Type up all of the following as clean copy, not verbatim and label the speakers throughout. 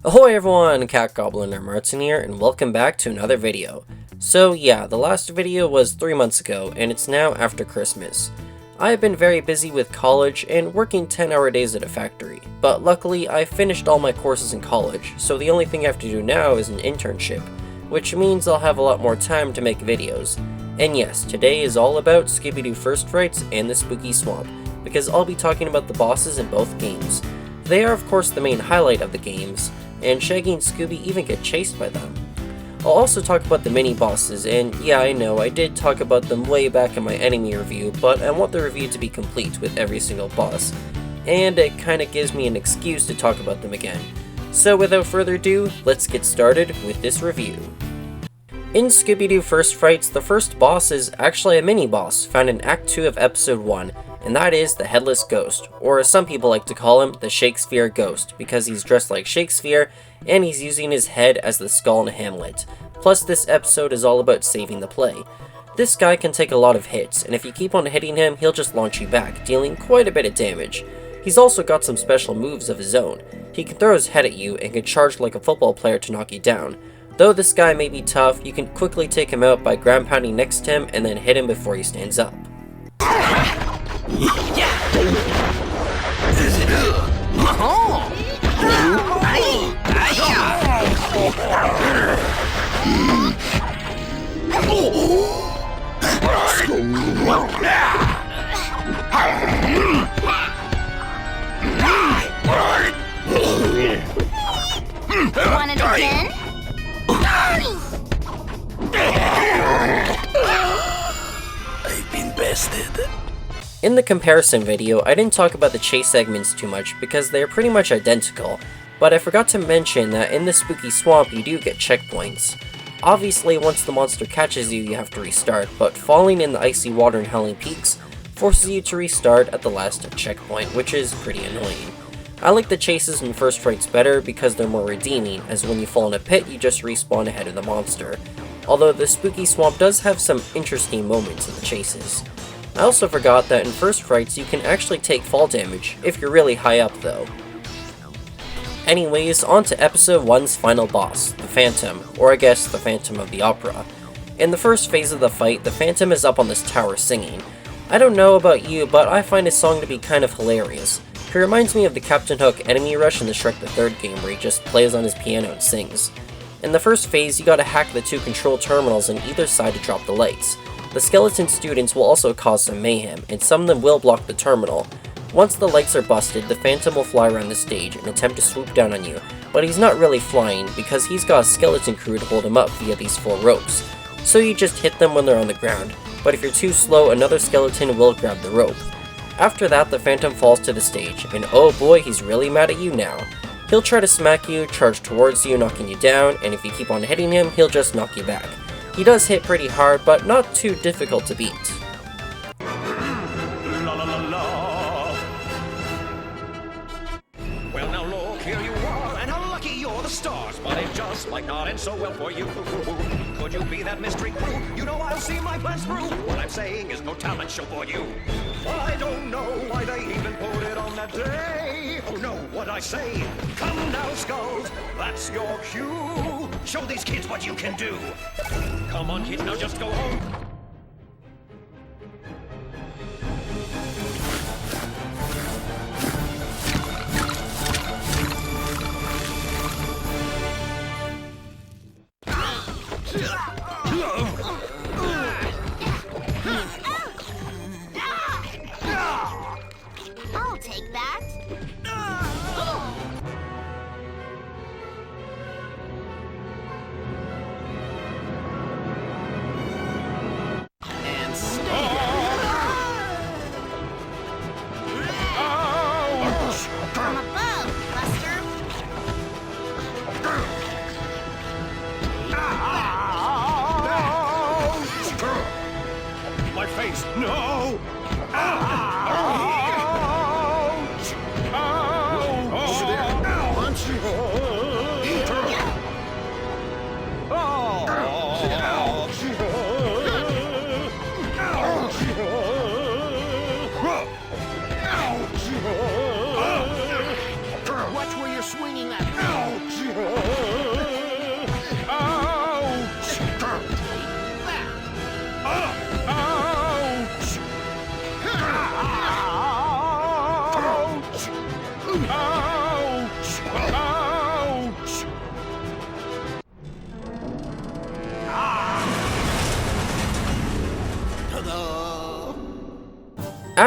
Speaker 1: Ahoy everyone, Cat Goblin or Martin here, and welcome back to another video. So yeah, the last video was 3 months ago, and it's now after Christmas. I have been very busy with college and working 10-hour days at a factory, but luckily I finished all my courses in college, so the only thing I have to do now is an internship, which means I'll have a lot more time to make videos. And yes, today is all about Scooby First Frights and the Spooky Swamp, because I'll be talking about the bosses in both games. They are of course the main highlight of the games, and Shaggy and Scooby even get chased by them. I'll also talk about the mini-bosses, and yeah, I know, I did talk about them way back in my enemy review, but I want the review to be complete with every single boss, and it kinda gives me an excuse to talk about them again. So without further ado, let's get started with this review. In Scooby First Frights, the first boss is actually a mini-boss found in Act 2 of Episode 1, and that is the Headless Ghost, or as some people like to call him, the Shakespeare Ghost, because he's dressed like Shakespeare, and he's using his head as the skull in Hamlet. Plus, this episode is all about saving the play. This guy can take a lot of hits, and if you keep on hitting him, he'll just launch you back, dealing quite a bit of damage. He's also got some special moves of his own. He can throw his head at you, and can charge like a football player to knock you down. Though this guy may be tough, you can quickly take him out by ground pounding next to him, and then hit him before he stands up.
Speaker 2: Want it again?
Speaker 3: I've been bested.
Speaker 1: In the comparison video, I didn't talk about the chase segments too much because they are pretty much identical, but I forgot to mention that in the Spooky Swamp you do get checkpoints. Obviously, once the monster catches you, you have to restart, but falling in the icy water in Howling Peaks forces you to restart at the last checkpoint, which is pretty annoying. I like the chases in First Frights better because they're more redeeming, as when you fall in a pit you just respawn ahead of the monster, although the Spooky Swamp does have some interesting moments in the chases. I also forgot that in First Frights you can actually take fall damage, if you're really high up though. Anyways, on to Episode 1's final boss, the Phantom, or I guess the Phantom of the Opera. In the first phase of the fight, the Phantom is up on this tower singing. I don't know about you, but I find his song to be kind of hilarious. He reminds me of the Captain Hook enemy rush in the Shrek the 3rd game where he just plays on his piano and sings. In the first phase, you gotta hack the 2 control terminals on either side to drop the lights. The skeleton students will also cause some mayhem, and some of them will block the terminal. Once the lights are busted, the Phantom will fly around the stage and attempt to swoop down on you, but he's not really flying because he's got a skeleton crew to hold him up via these 4 ropes. So you just hit them when they're on the ground, but if you're too slow, another skeleton will grab the rope. After that, the Phantom falls to the stage, and oh boy, he's really mad at you now. He'll try to smack you, charge towards you, knocking you down, and if you keep on hitting him, he'll just knock you back. He does hit pretty hard, but not too difficult to beat.
Speaker 4: La la la la. Well now look, here you are, and how lucky you're the stars, but it just might not end so well for you. Could you be that mystery clue? You know I'll see my plans through. What I'm saying is no talent show for you. I don't know why they even put it on that day. Oh no, what I say? Come now, Skulls, that's your cue. Show these kids what you can do. Come on, kids, now just go home.
Speaker 2: I'll take that.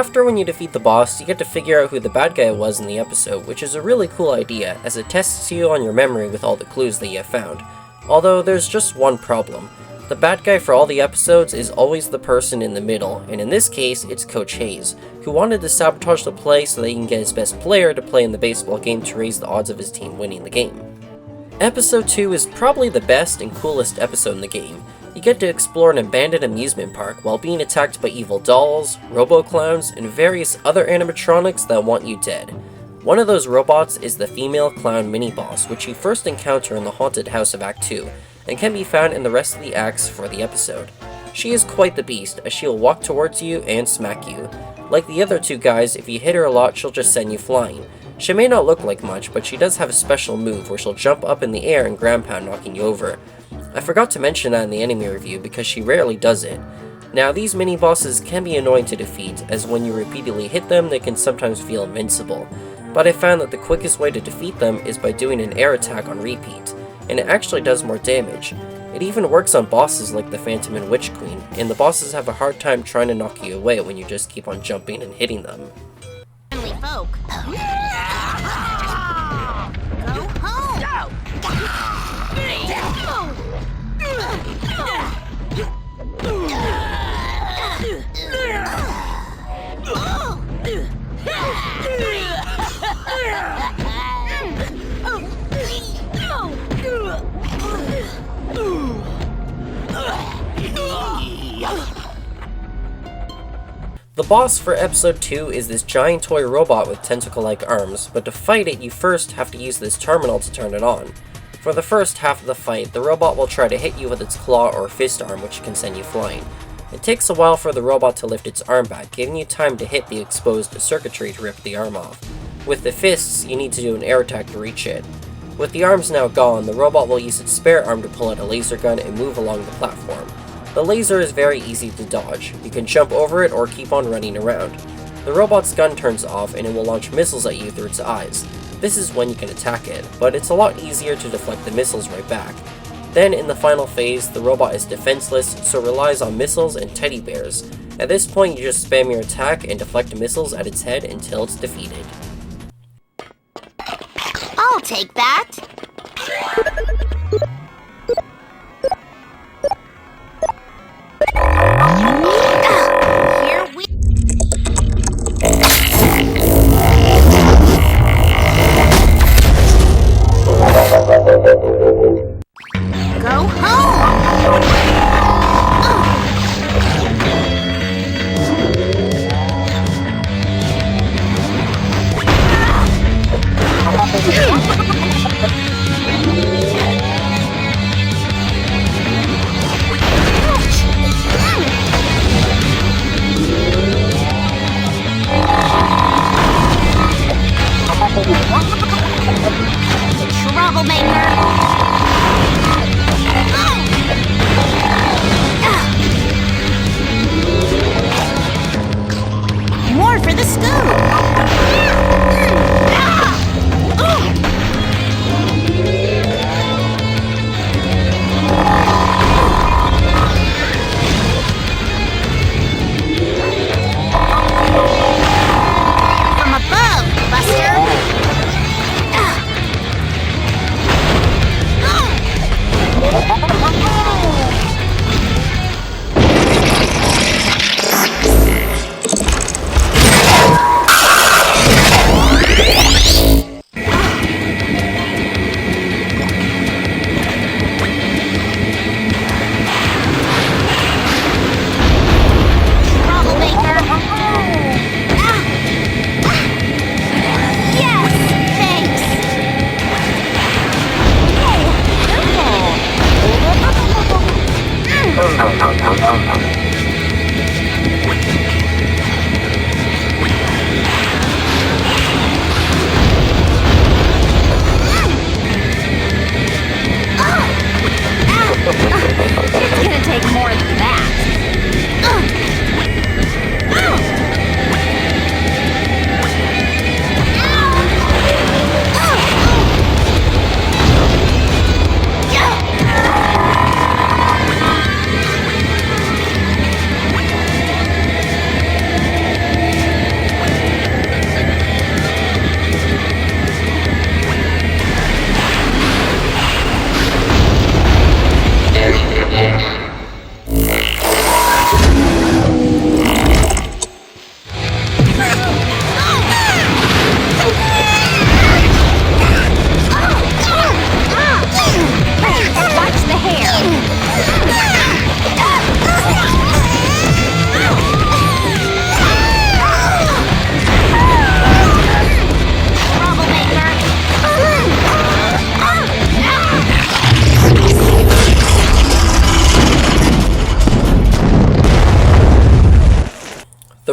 Speaker 1: After when you defeat the boss, you get to figure out who the bad guy was in the episode, which is a really cool idea as it tests you on your memory with all the clues that you have found. Although there's just one problem. The bad guy for all the episodes is always the person in the middle, and in this case, it's Coach Hayes, who wanted to sabotage the play so that he can get his best player to play in the baseball game to raise the odds of his team winning the game. Episode 2 is probably the best and coolest episode in the game. You get to explore an abandoned amusement park while being attacked by evil dolls, Robo clowns, and various other animatronics that want you dead. One of those robots is the female clown mini-boss, which you first encounter in the haunted house of Act 2, and can be found in the rest of the acts for the episode. She is quite the beast, as she will walk towards you and smack you. Like the other two guys, if you hit her a lot, she'll just send you flying. She may not look like much, but she does have a special move where she'll jump up in the air and ground pound, knocking you over. I forgot to mention that in the enemy review because she rarely does it. Now, these mini-bosses can be annoying to defeat, as when you repeatedly hit them, they can sometimes feel invincible. But I found that the quickest way to defeat them is by doing an air attack on repeat, and it actually does more damage. It even works on bosses like the Phantom and Witch Queen, and the bosses have a hard time trying to knock you away when you just keep on jumping and hitting them.
Speaker 2: Friendly folk. Go home.
Speaker 1: The boss for episode 2 is this giant toy robot with tentacle-like arms, but to fight it you first have to use this terminal to turn it on. For the first half of the fight, the robot will try to hit you with its claw or fist arm, which can send you flying. It takes a while for the robot to lift its arm back, giving you time to hit the exposed circuitry to rip the arm off. With the fists, you need to do an air attack to reach it. With the arms now gone, the robot will use its spare arm to pull out a laser gun and move along the platform. The laser is very easy to dodge. You can jump over it or keep on running around. The robot's gun turns off and it will launch missiles at you through its eyes. This is when you can attack it, but it's a lot easier to deflect the missiles right back. Then in the final phase, the robot is defenseless, so it relies on missiles and teddy bears. At this point you just spam your attack and deflect missiles at its head until it's defeated.
Speaker 2: I'll take that. Here we go home. More for the scoop. From above, Buster. It's gonna take more than that.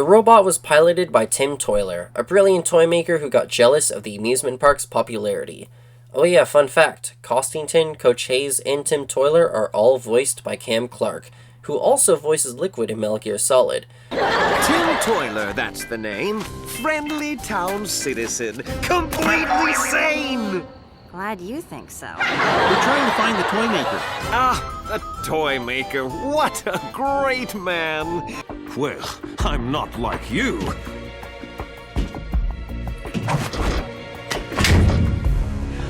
Speaker 1: robot was piloted by Tim Toiler, a brilliant toy maker who got jealous of the amusement park's popularity. Oh yeah, fun fact, Costington, Coach Hayes, and Tim Toiler are all voiced by Cam Clark, who also voices Liquid in Metal Gear Solid.
Speaker 4: Tim Toiler, that's the name. Friendly town citizen. Completely sane!
Speaker 2: Glad you think so.
Speaker 5: We're trying to find the toy maker.
Speaker 4: Ah, a toy maker. What a great man. Well, I'm not like you.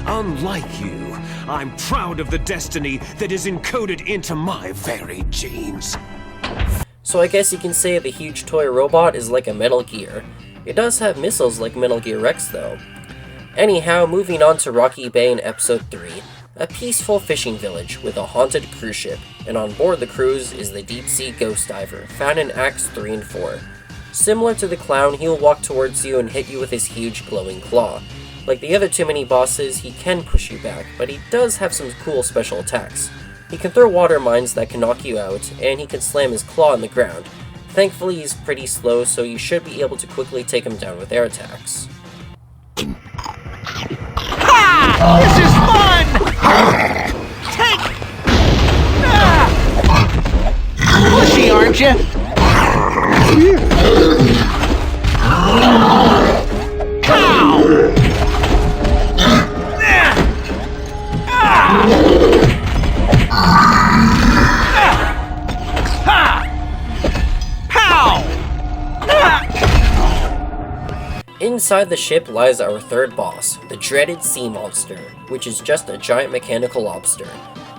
Speaker 4: Unlike you, I'm proud of the destiny that is encoded into my very genes.
Speaker 1: So I guess you can say the huge toy robot is like a Metal Gear. It does have missiles like Metal Gear Rex though. Anyhow, moving on to Rocky Bay in Episode 3. A peaceful fishing village with a haunted cruise ship, and on board the cruise is the deep-sea ghost diver, found in Acts 3 and 4. Similar to the clown, he'll walk towards you and hit you with his huge glowing claw. Like the other two mini-bosses, he can push you back, but he does have some cool special attacks. He can throw water mines that can knock you out, and he can slam his claw in the ground. Thankfully, he's pretty slow, so you should be able to quickly take him down with air attacks.
Speaker 5: Ha! This is fun! Take! Pushy, aren't you? Ow!
Speaker 1: Inside the ship lies our third boss, the dreaded sea monster, which is just a giant mechanical lobster.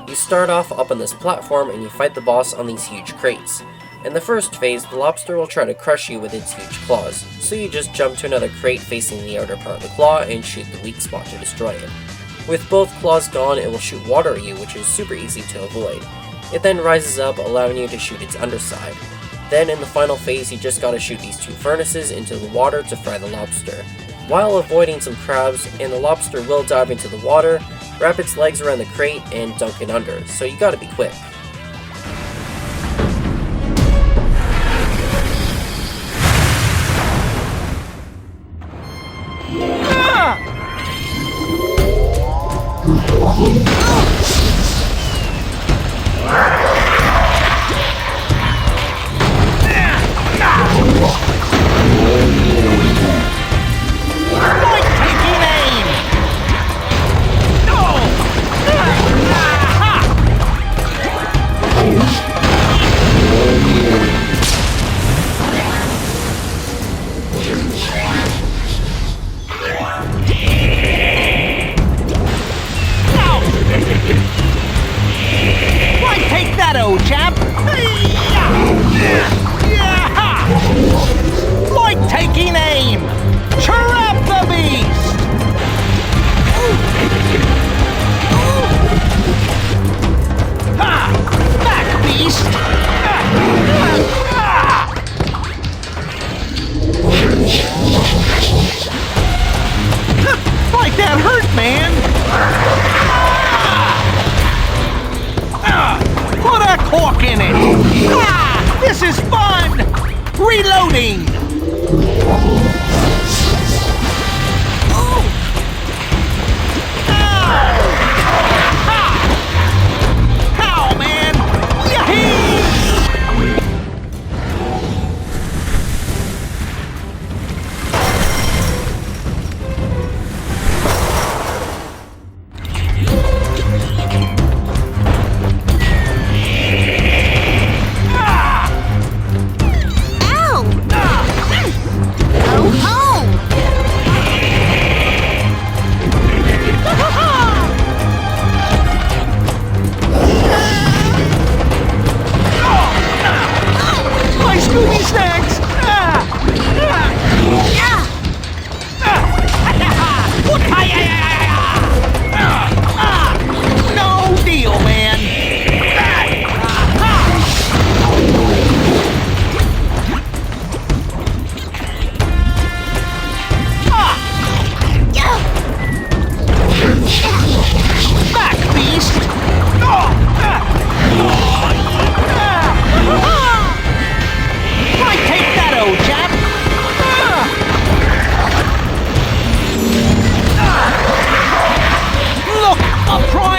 Speaker 1: You start off up on this platform and you fight the boss on these huge crates. In the first phase, the lobster will try to crush you with its huge claws, so you just jump to another crate facing the outer part of the claw and shoot the weak spot to destroy it. With both claws gone, it will shoot water at you, which is super easy to avoid. It then rises up, allowing you to shoot its underside. Then in the final phase, you just gotta shoot these two furnaces into the water to fry the lobster, while avoiding some crabs, and the lobster will dive into the water, wrap its legs around the crate, and dunk it under, so you gotta be quick.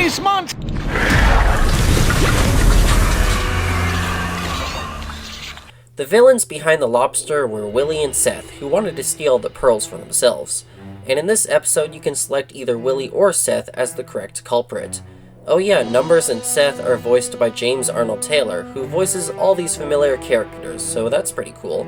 Speaker 5: nice month!
Speaker 1: The villains behind the Lobster were Willie and Seth, who wanted to steal the pearls for themselves. And in this episode, you can select either Willie or Seth as the correct culprit. Oh yeah, Numbers and Seth are voiced by James Arnold Taylor, who voices all these familiar characters, so that's pretty cool.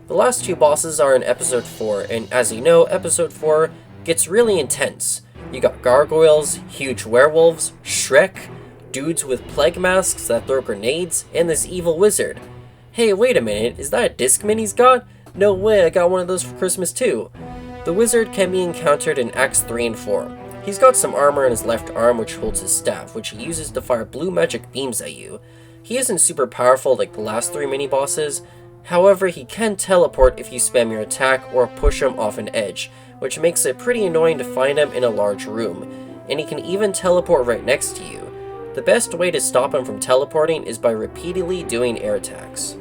Speaker 1: The last two bosses are in episode 4, and as you know, episode 4 gets really intense. You got gargoyles, huge werewolves, Shrek, dudes with plague masks that throw grenades, and this evil wizard. Hey, wait a minute, is that a Discman he's got? No way, I got one of those for Christmas too. The wizard can be encountered in Acts 3 and 4. He's got some armor in his left arm which holds his staff, which he uses to fire blue magic beams at you. He isn't super powerful like the last 3 mini-bosses, however he can teleport if you spam your attack or push him off an edge, which makes it pretty annoying to find him in a large room, and he can even teleport right next to you. The best way to stop him from teleporting is by repeatedly doing air attacks.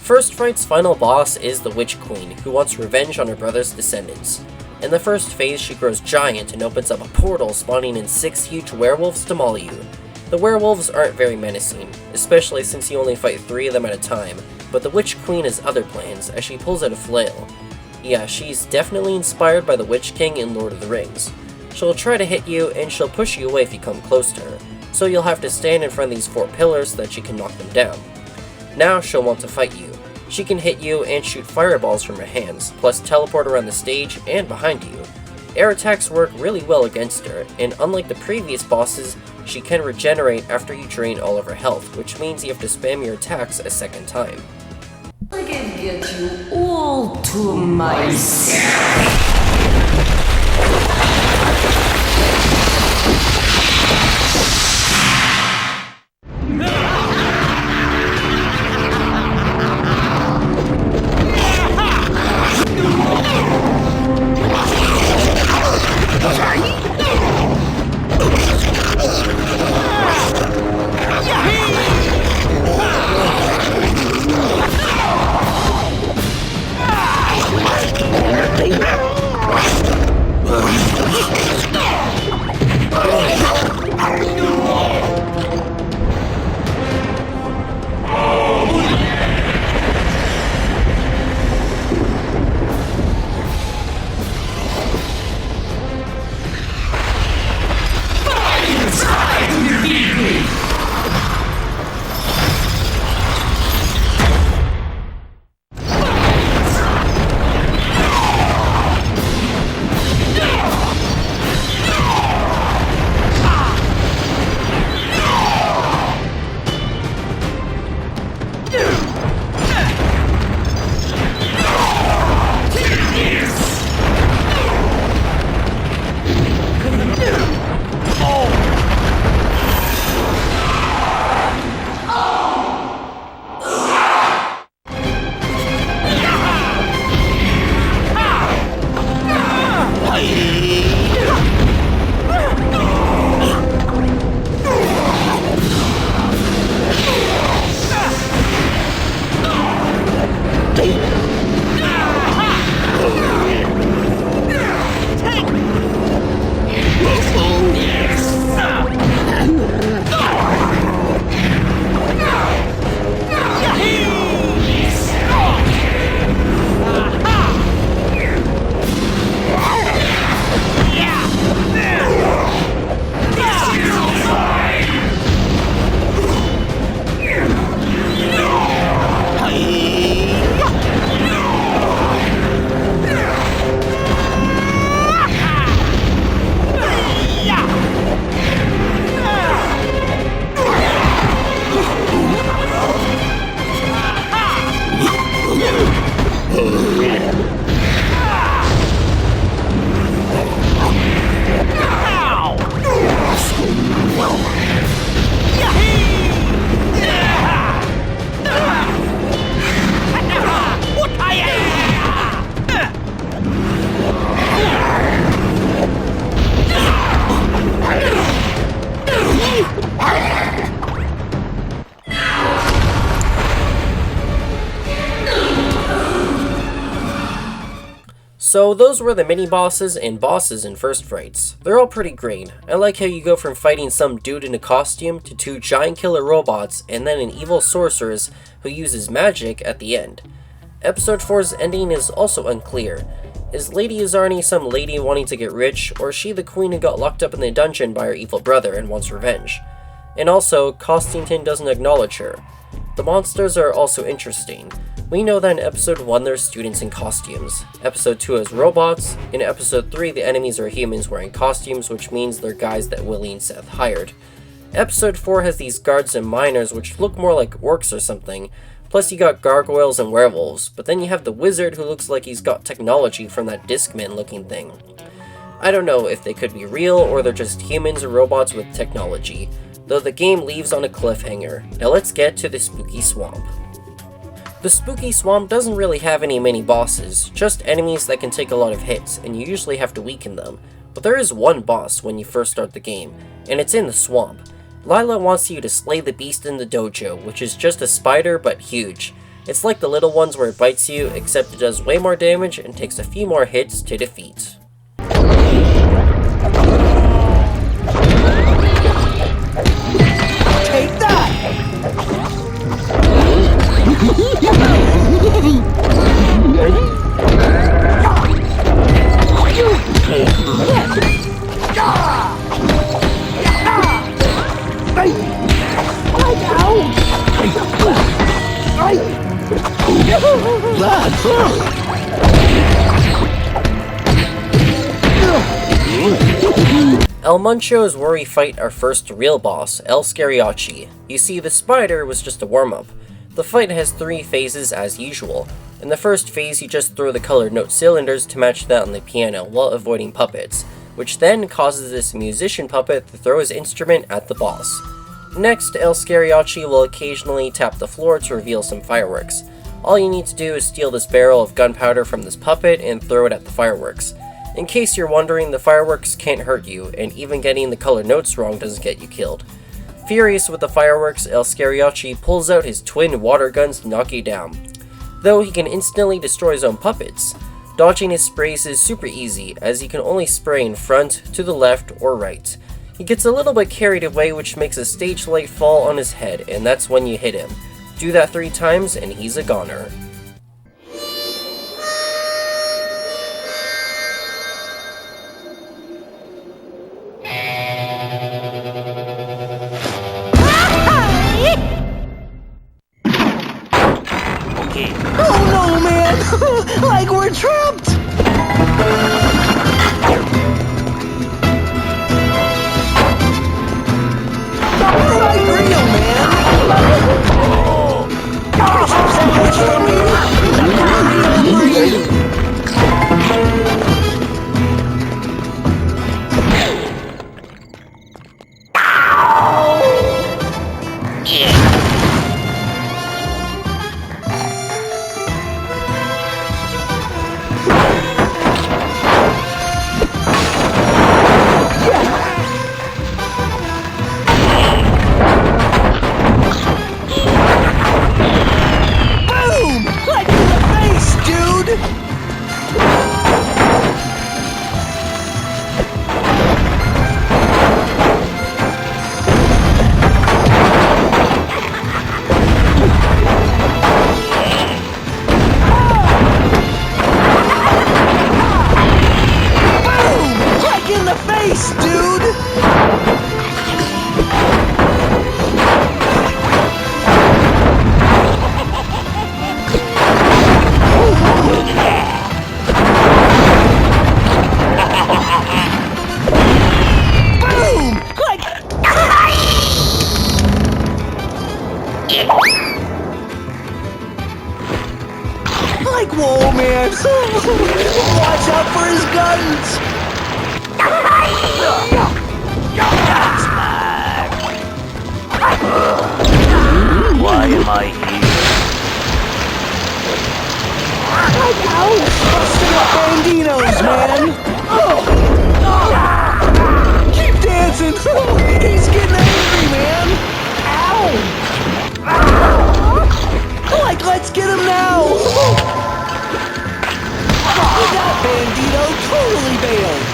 Speaker 1: First Frights' final boss is the Witch Queen, who wants revenge on her brother's descendants. In the first phase, she grows giant and opens up a portal spawning in 6 huge werewolves to maul you. The werewolves aren't very menacing, especially since you only fight 3 of them at a time, but the Witch Queen has other plans as she pulls out a flail. Yeah, she's definitely inspired by the Witch King in Lord of the Rings. She'll try to hit you and she'll push you away if you come close to her, so you'll have to stand in front of these 4 pillars so that she can knock them down. Now she'll want to fight you. She can hit you and shoot fireballs from her hands, plus teleport around the stage and behind you. Air attacks work really well against her, and unlike the previous bosses, she can regenerate after you drain all of her health, which means you have to spam your attacks a second time.
Speaker 6: I can get you all to myself.
Speaker 1: So those were the mini-bosses and bosses in First Frights. They're all pretty great. I like how you go from fighting some dude in a costume to 2 giant killer robots and then an evil sorceress who uses magic at the end. Episode 4's ending is also unclear. Is Lady Azarni some lady wanting to get rich, or is she the queen who got locked up in the dungeon by her evil brother and wants revenge? And also, Costington doesn't acknowledge her. The monsters are also interesting. We know that in episode 1 there's students in costumes, episode 2 has robots, in episode 3 the enemies are humans wearing costumes, which means they're guys that Willie and Seth hired. Episode 4 has these guards and miners which look more like orcs or something, plus you got gargoyles and werewolves, but then you have the wizard who looks like he's got technology from that Discman looking thing. I don't know if they could be real or they're just humans or robots with technology, though the game leaves on a cliffhanger. Now let's get to the spooky swamp. The spooky swamp doesn't really have any mini bosses, just enemies that can take a lot of hits, and you usually have to weaken them. But there is one boss when you first start the game, and it's in the swamp. Lila wants you to slay the beast in the dojo, which is just a spider but huge. It's like the little ones where it bites you, except it does way more damage and takes a few more hits to defeat.
Speaker 5: Take that!
Speaker 1: El Muncho is where we fight our first real boss, El Scaryachi. You see, the spider was just a warm-up. The fight has 3 phases as usual. In the first phase, you just throw the colored note cylinders to match that on the piano while avoiding puppets, which then causes this musician puppet to throw his instrument at the boss. Next, El Scaryachi will occasionally tap the floor to reveal some fireworks. All you need to do is steal this barrel of gunpowder from this puppet and throw it at the fireworks. In case you're wondering, the fireworks can't hurt you, and even getting the colored notes wrong doesn't get you killed. Furious with the fireworks, El Scaryachi pulls out his twin water guns to knock you down, though he can instantly destroy his own puppets. Dodging his sprays is super easy, as he can only spray in front, to the left, or right. He gets a little bit carried away, which makes a stage light fall on his head, and that's when you hit him. Do that 3 times and he's a goner.
Speaker 5: Oh no, man! Like we're trapped! Like real, man! Catch up sandwich for me! Whoa, man! Watch out for his guns!
Speaker 3: Why am I here?
Speaker 5: Busting up bandinos, man! Keep dancing! He's getting angry, man! Ow! Like, let's get him now! Bandito totally bailed.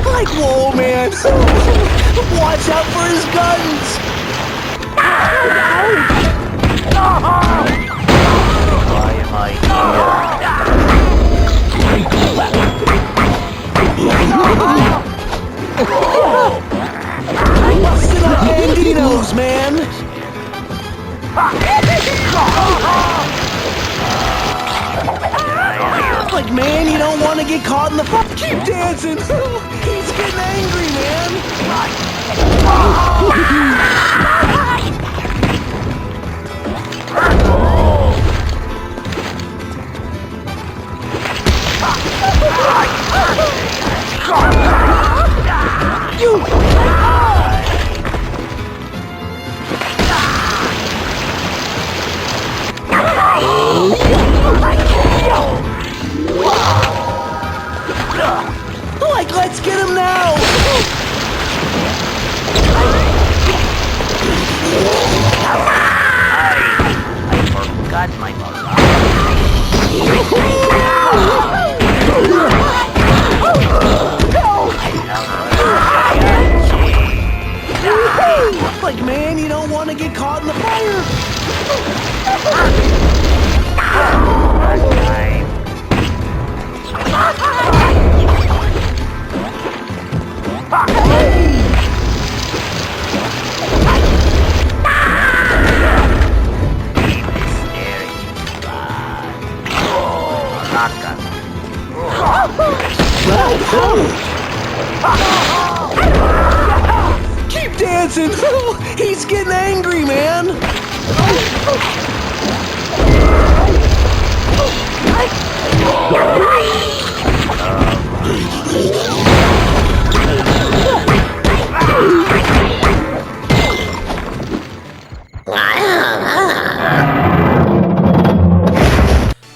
Speaker 5: Like, whoa, man. Watch out for his guns.
Speaker 3: Why am I
Speaker 5: Busted up banditos, man. Like, man, you don't want to get caught in the fuck. Keep dancing. He's getting angry, man. Like, let's get him now!
Speaker 3: I forgot my mother.
Speaker 5: Like, man, you don't want to get caught in the fire! Keep dancing! He's getting angry, man!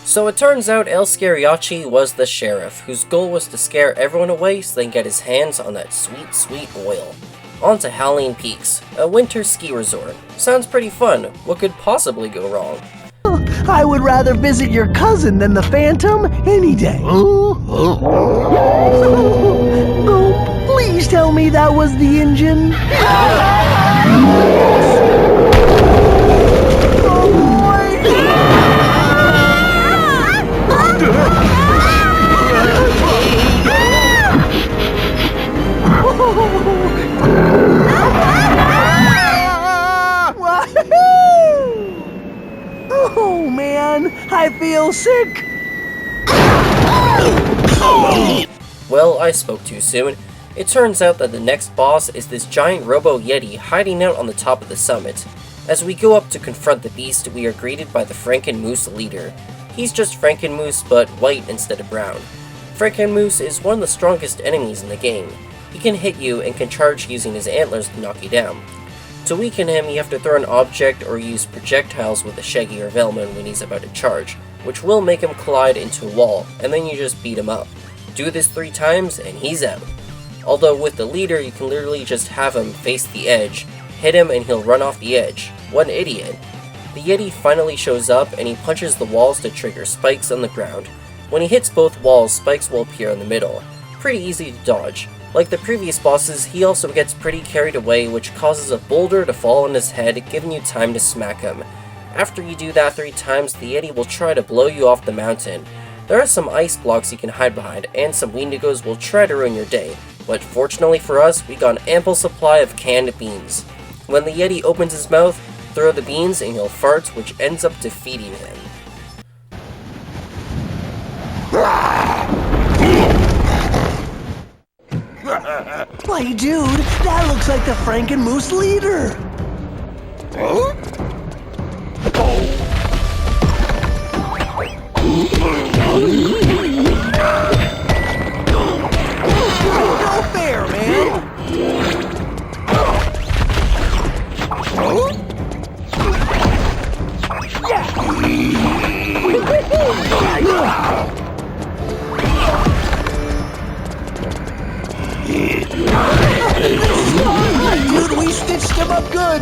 Speaker 1: So it turns out El Scaryachi was the sheriff, whose goal was to scare everyone away so they can get his hands on that sweet, sweet oil. On to Howling Peaks, a winter ski resort. Sounds pretty fun. What could possibly go wrong?
Speaker 5: I would rather visit your cousin than the Phantom any day. Oh, please tell me that was the engine. Oh man, I feel sick.
Speaker 1: Well, I spoke too soon. It turns out that the next boss is this giant Robo Yeti hiding out on the top of the summit. As we go up to confront the beast, we are greeted by the Franken Moose leader. He's just Franken Moose, but white instead of brown. Franken Moose is one of the strongest enemies in the game. He can hit you and can charge using his antlers to knock you down. To weaken him, you have to throw an object or use projectiles with a Shaggy or Velman when he's about to charge, which will make him collide into a wall, and then you just beat him up. Do this 3 times, and he's out. Although with the leader, you can literally just have him face the edge, hit him and he'll run off the edge. What an idiot. The Yeti finally shows up, and he punches the walls to trigger spikes on the ground. When he hits both walls, spikes will appear in the middle. Pretty easy to dodge. Like the previous bosses, he also gets pretty carried away, which causes a boulder to fall on his head, giving you time to smack him. After you do that 3 times, the Yeti will try to blow you off the mountain. There are some ice blocks you can hide behind, and some Wendigos will try to ruin your day, but fortunately for us, we got an ample supply of canned beans. When the Yeti opens his mouth, throw the beans and he'll fart, which ends up defeating him.
Speaker 5: Why, dude, that looks like the Franken Moose leader.
Speaker 4: Huh?
Speaker 5: No fair, man. Dude, we stitched him up good.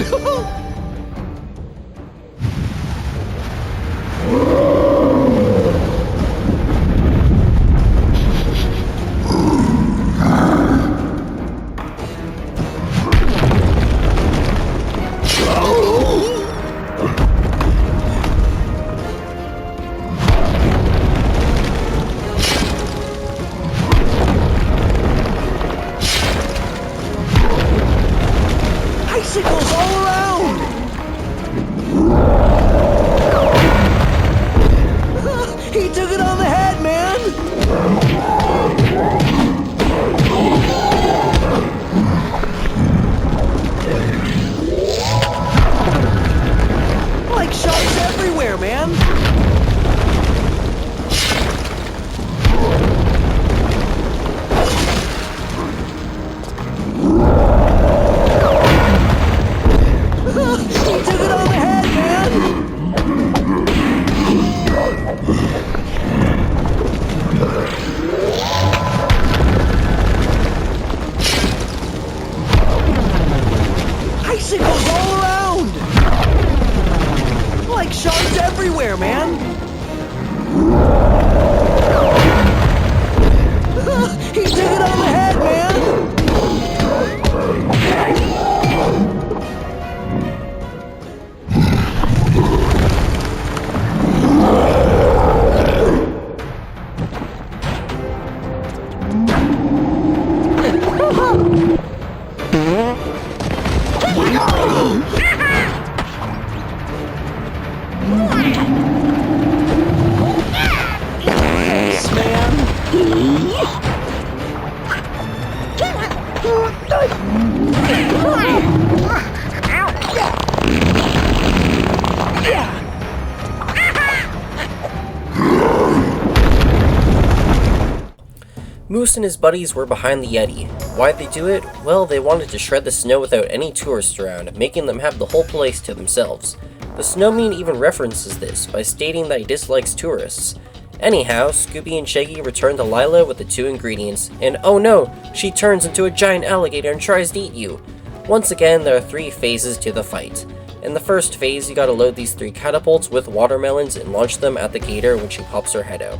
Speaker 5: Icicles all around! He took it on the head, man! Like sharks everywhere, man! He took it on the head, man! Icicles all around! Like sharks everywhere, man! He took it on the head, man!
Speaker 1: Moose and his buddies were behind the Yeti. Why'd they do it? Well, they wanted to shred the snow without any tourists around, making them have the whole place to themselves. The snowman even references this by stating that he dislikes tourists. Anyhow, Scooby and Shaggy return to Lila with the 2 ingredients, and oh no, she turns into a giant alligator and tries to eat you. Once again, there are 3 phases to the fight. In the first phase, you gotta load these 3 catapults with watermelons and launch them at the gator when she pops her head out.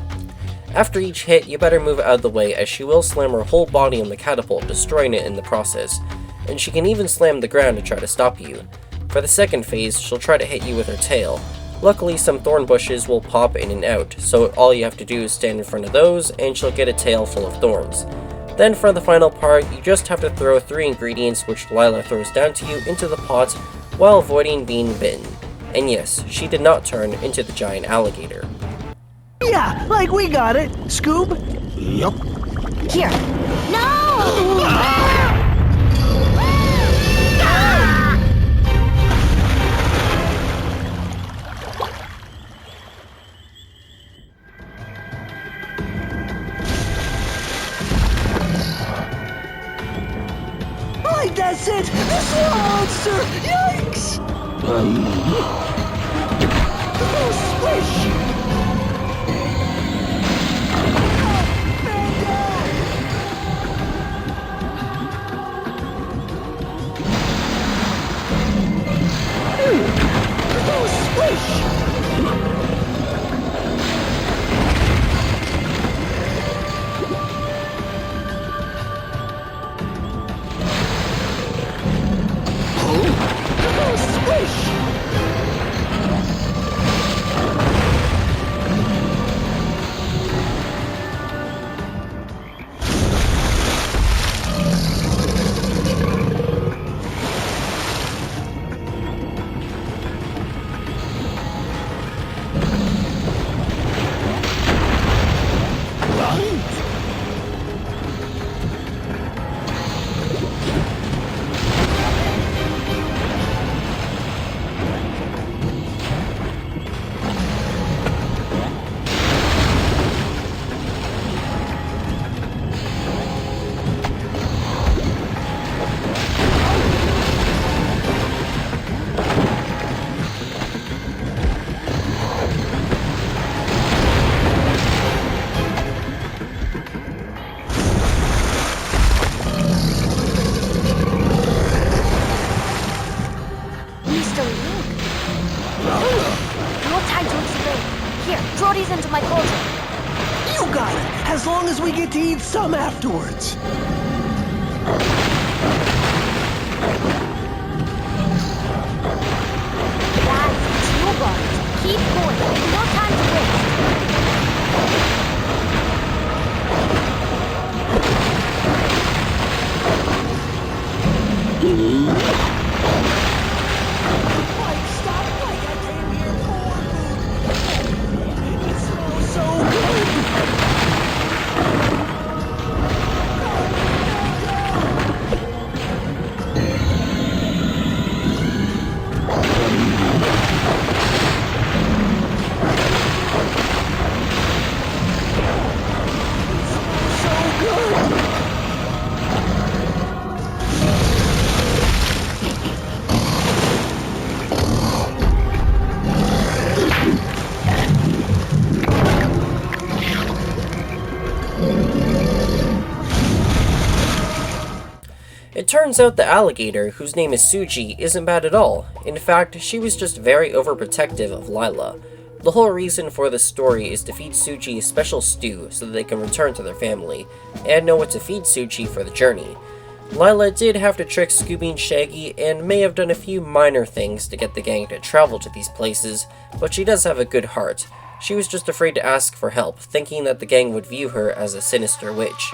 Speaker 1: After each hit, you better move out of the way as she will slam her whole body on the catapult, destroying it in the process, and she can even slam the ground to try to stop you. For the second phase, she'll try to hit you with her tail. Luckily, some thorn bushes will pop in and out, so all you have to do is stand in front of those, and she'll get a tail full of thorns. Then for the final part, you just have to throw 3 ingredients which Lila throws down to you into the pot while avoiding being bitten. And yes, she did not turn into the giant alligator.
Speaker 5: Yeah, like we got it, Scoob.
Speaker 2: Here. No!
Speaker 5: Like that's it! This monster! Yikes! Oh, swish!
Speaker 2: into my cauldron.
Speaker 5: You got it, as long as we get to eat some afterwards.
Speaker 2: Guys, it's your body. Keep going. No time to waste.
Speaker 1: turns out the alligator, whose name is Suji, isn't bad at all. In fact, she was just very overprotective of Lila. The whole reason for this story is to feed Suji a special stew so that they can return to their family, and know what to feed Suji for the journey. Lila did have to trick Scooby and Shaggy, and may have done a few minor things to get the gang to travel to these places, but she does have a good heart. She was just afraid to ask for help, thinking that the gang would view her as a sinister witch.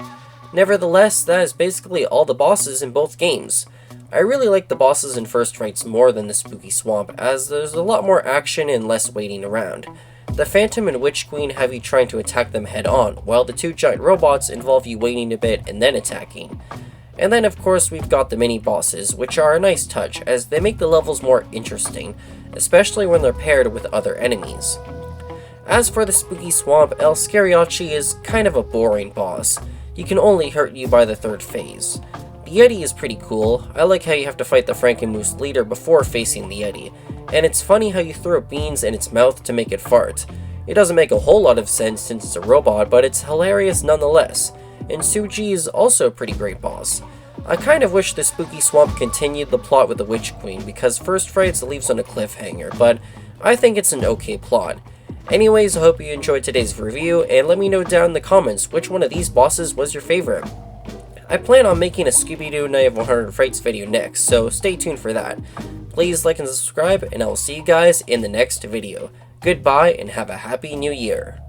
Speaker 1: Nevertheless, that is basically all the bosses in both games. I really like the bosses in First Frights more than the Spooky Swamp, as there's a lot more action and less waiting around. The Phantom and Witch Queen have you trying to attack them head on, while the two giant robots involve you waiting a bit and then attacking. And then of course we've got the mini bosses, which are a nice touch, as they make the levels more interesting, especially when they're paired with other enemies. As for the Spooky Swamp, El Scaryachi is kind of a boring boss. He can only hurt you by the third phase. The Yeti is pretty cool. I like how you have to fight the Franken leader before facing the Yeti, and it's funny how you throw beans in its mouth to make it fart. It doesn't make a whole lot of sense since it's a robot, but it's hilarious nonetheless. And Suji is also a pretty great boss. I kind of wish the Spooky Swamp continued the plot with the Witch Queen, because First Frights leaves on a cliffhanger, but I think it's an okay plot. Anyways, I hope you enjoyed today's review, and let me know down in the comments which one of these bosses was your favorite. I plan on making a Scooby-Doo Night of 100 Frights video next, so stay tuned for that. Please like and subscribe, and I will see you guys in the next video. Goodbye, and have a happy new year.